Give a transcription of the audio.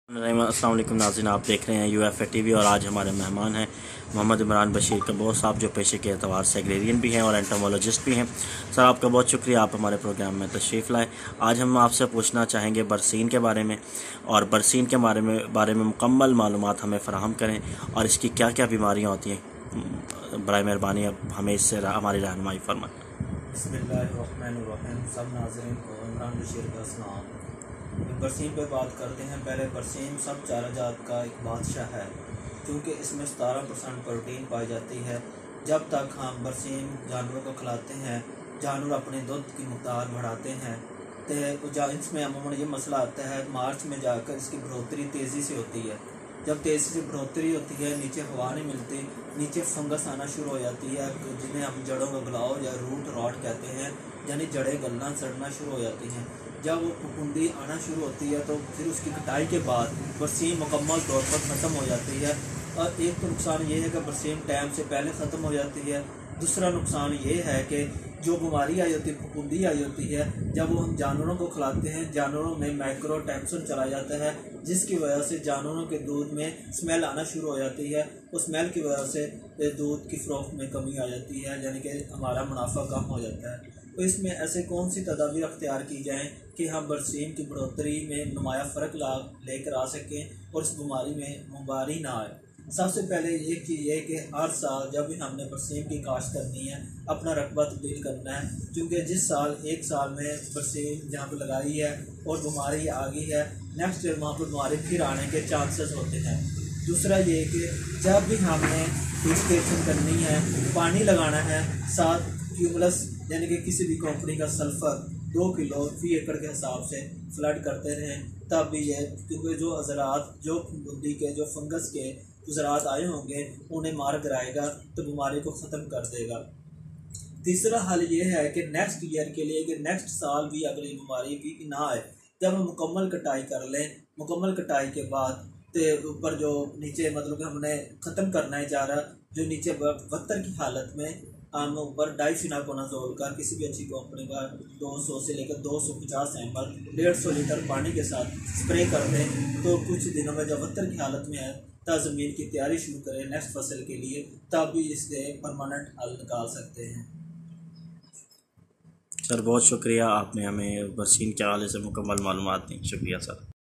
अस्सलाम वालेकुम नाज़रीन, आप देख रहे हैं UFA TV और आज हमारे मेहमान हैं मोहम्मद इमरान बशीर कबोर साहब, जो पेशे के एतबार से एग्रेरियन भी हैं और एंटोमोलॉजिस्ट भी हैं। सर, आपका बहुत शुक्रिया, आप हमारे प्रोग्राम में तशरीफ़ लाए। आज हम आपसे पूछना चाहेंगे बरसीन के बारे में, और बरसीन के बारे में मुकम्मल मालूमात हमें फ़राहम करें और इसकी क्या क्या बीमारियाँ होती हैं। बराए मेहरबानी अब हमें इससे हमारी रहनुमाई फरमाएं। बिस्मिल्लाहिर्रहमानिर्रहीम। सब नाज़रीन को इमरान बशीर का सलाम। बरसीम पे बात करते हैं। पहले बरसीम सब चाराजात का एक बादशाह है, क्योंकि इसमें 17% प्रोटीन पाई जाती है। जब तक हम बरसीम जानवरों को खिलाते हैं, जानवर अपने दूध की मकदार बढ़ाते हैं। तो इसमें अमूमन ये मसला आता है, मार्च में जाकर इसकी बढ़ोतरी तेज़ी से होती है। जब तेज़ी से बढ़ोतरी होती है, नीचे हवा नहीं मिलती, नीचे फंगस आना शुरू हो जाती है, जिन्हें हम जड़ों का गलाव या रूट रॉट कहते हैं, यानी जड़ें गलना सड़ना शुरू हो जाती हैं। जब वो फफूंदी आना शुरू होती है तो फिर उसकी कटाई के बाद बरसीम मुकम्मल तौर पर ख़त्म हो जाती है। और एक तो नुकसान ये है कि बरसीम टाइम से पहले ख़त्म हो जाती है। दूसरा नुकसान ये है कि जो बीमारी आई होती है, फफूंदी आई होती है, जब वो हम जानवरों को खिलाते हैं, जानवरों में माइक्रोटैक्सन चला जाता है, जिसकी वजह से जानवरों के दूध में स्मेल आना शुरू हो जाती है। उस स्मेल की वजह से दूध की फ़रोख्त में कमी आ जाती है, यानी कि हमारा मुनाफा कम हो जाता है। तो इसमें ऐसे कौन सी तदाबीर अख्तियार की जाएँ कि हम बरसीम की बढ़ोतरी में नुमाया फ़र्क लेकर आ सकें और इस बीमारी में मुबारी ना आए। सबसे पहले एक चीज़ ये कि हर साल जब भी हमने बरसीम की काश्त करनी है, अपना रकबा तब्दील करना है, क्योंकि जिस साल एक साल में बरसीम जहाँ पर लगाई है और बीमारी आ गई है, नेक्स्ट ईयर वहाँ पर बीमारी फिर आने के चांसेस होते हैं। दूसरा ये कि जब भी हमने फिल्ट्रेशन करनी है, पानी लगाना है, साथ क्यूमुलस यानी कि किसी भी कंपनी का सल्फ़र 2 किलो फी एकड़ के हिसाब से फ्लड करते रहें, तब भी ये, क्योंकि जो हज़रात जो फफूंदी के जो फंगस के ज़रात आए होंगे उन्हें मार गिराएगा, तो बीमारी को ख़त्म कर देगा। तीसरा हल ये है कि नेक्स्ट ईयर के लिए, कि नेक्स्ट साल भी अगली बीमारी भी ना आए, जब हम मुकम्मल कटाई कर लें, मुकम्मल कटाई के बाद तो ऊपर जो नीचे मतलब कि हमने ख़त्म करना है चारा, जो नीचे बदतर की हालत में हम ऊपर डाइफिनाकोनाजोल का किसी भी अच्छी कंपनी का 200 से लेकर 250 ml 150 लीटर पानी के साथ स्प्रे कर दें, तो कुछ दिनों में जब बदतर की हालत में है तब ज़मीन की तैयारी शुरू करें नेक्स्ट फसल के लिए, तब भी इससे परमानेंट हल निकाल सकते हैं। सर, बहुत शुक्रिया, आपने हमें बरसीन के हवाले से मुकम्मल मालूमात दी। शुक्रिया सर।